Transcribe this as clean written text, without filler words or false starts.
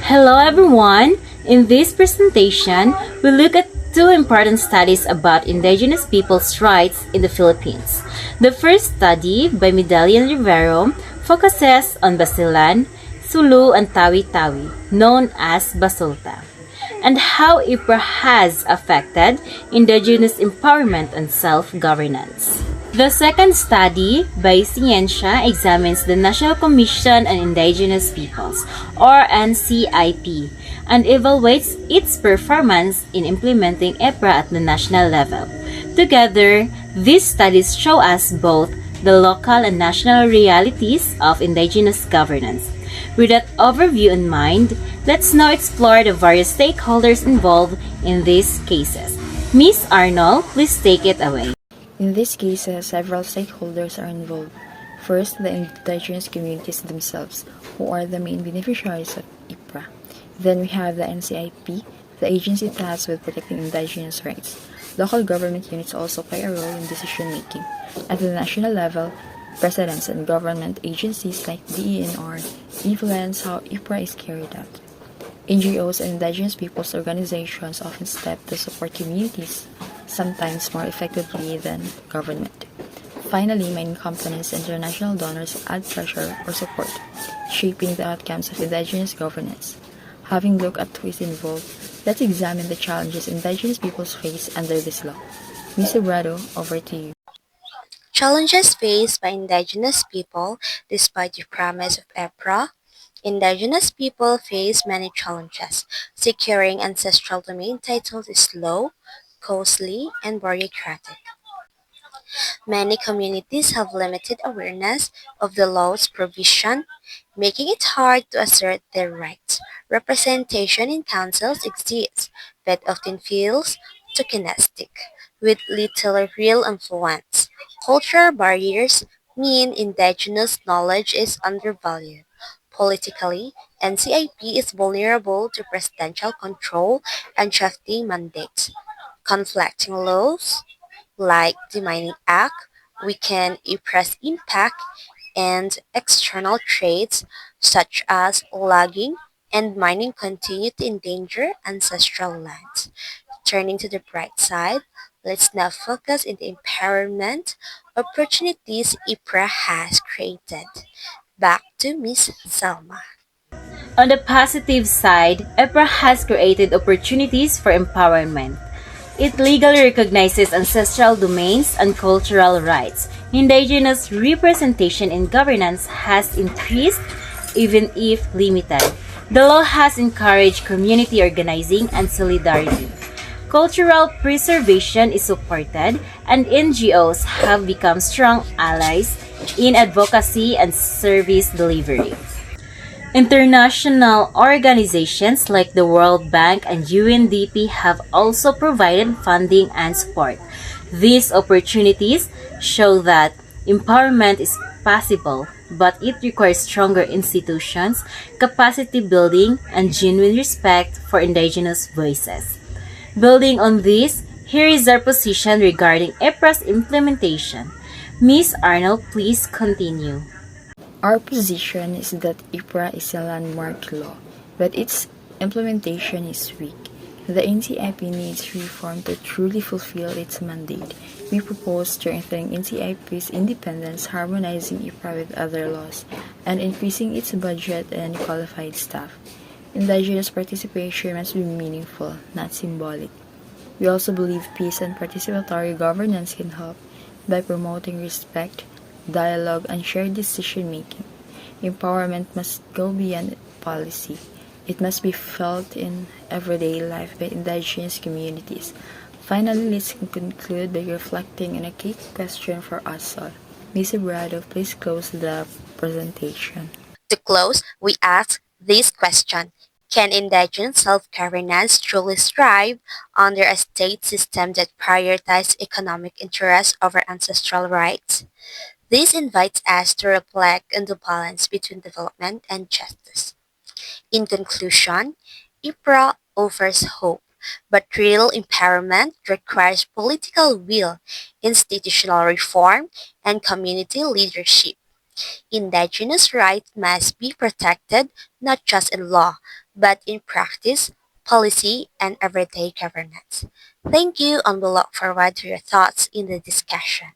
Hello everyone! In this presentation, we look at two important studies about indigenous people's rights in the Philippines. The first study by Medallion Rivero focuses on Basilan, Sulu, and Tawi-Tawi, known as Basulta, and how Ipra has affected indigenous empowerment and self-governance. The second study by Ciencia examines the National Commission on Indigenous Peoples, or NCIP, and evaluates its performance in implementing EPRA at the national level. Together, these studies show us both the local and national realities of indigenous governance. With that overview in mind, let's now explore the various stakeholders involved in these cases. Ms. Arnold, please take it away. In this case, several stakeholders are involved. First, the indigenous communities themselves, who are the main beneficiaries of IPRA. Then we have the NCIP, the agency tasked with protecting indigenous rights. Local government units also play a role in decision making. At the national level, presidents and government agencies like DENR influence how IPRA is carried out. NGOs and indigenous peoples organizations often step to support communities, sometimes more effectively than government. Finally, main components and international donors add pressure or support, shaping the outcomes of indigenous governance. Having looked at who is involved, let's examine the challenges indigenous peoples face under this law. Ms. Obrado, over to you. Challenges faced by indigenous people despite the promise of EPRA. Indigenous people face many challenges. Securing ancestral domain titles is slow, costly, and bureaucratic. Many communities have limited awareness of the law's provision, making it hard to assert their rights. Representation in councils exists, but often feels tokenistic, with little real influence. Cultural barriers mean indigenous knowledge is undervalued. Politically, NCIP is vulnerable to presidential control and shifting mandates. Conflicting laws like the Mining Act, weaken IPRA's impact, and external trades such as logging and mining continue to endanger ancestral lands. Turning to the bright side, let's now focus on the empowerment opportunities IPRA has created. Back to Miss Salma. On the positive side, EPRA has created opportunities for empowerment. It legally recognizes ancestral domains and cultural rights. Indigenous representation in governance has increased, even if limited. The law has encouraged community organizing and solidarity. Cultural preservation is supported, and NGOs have become strong allies in advocacy and service delivery. International organizations like the World Bank and UNDP have also provided funding and support. These opportunities show that empowerment is possible, but it requires stronger institutions, capacity building, and genuine respect for indigenous voices. Building on this, here is our position regarding EPRA's implementation. Ms. Arnold, please continue. Our position is that IPRA is a landmark law, but its implementation is weak. The NCIP needs reform to truly fulfill its mandate. We propose strengthening NCIP's independence, harmonizing IPRA with other laws, and increasing its budget and qualified staff. Indigenous participation must be meaningful, not symbolic. We also believe peace and participatory governance can help by promoting respect, dialogue, and shared decision making. Empowerment must go beyond policy. It must be felt in everyday life by indigenous communities. Finally, let's conclude by reflecting on a key question for us all. Ms. Obrado, please close the presentation. To close, we ask this question. Can indigenous self-governance truly thrive under a state system that prioritizes economic interests over ancestral rights? This invites us to reflect on the balance between development and justice. In conclusion, IPRA offers hope, but real empowerment requires political will, institutional reform, and community leadership. Indigenous rights must be protected not just in law, but in practice, policy, and everyday governance. Thank you, and we look forward to your thoughts in the discussion.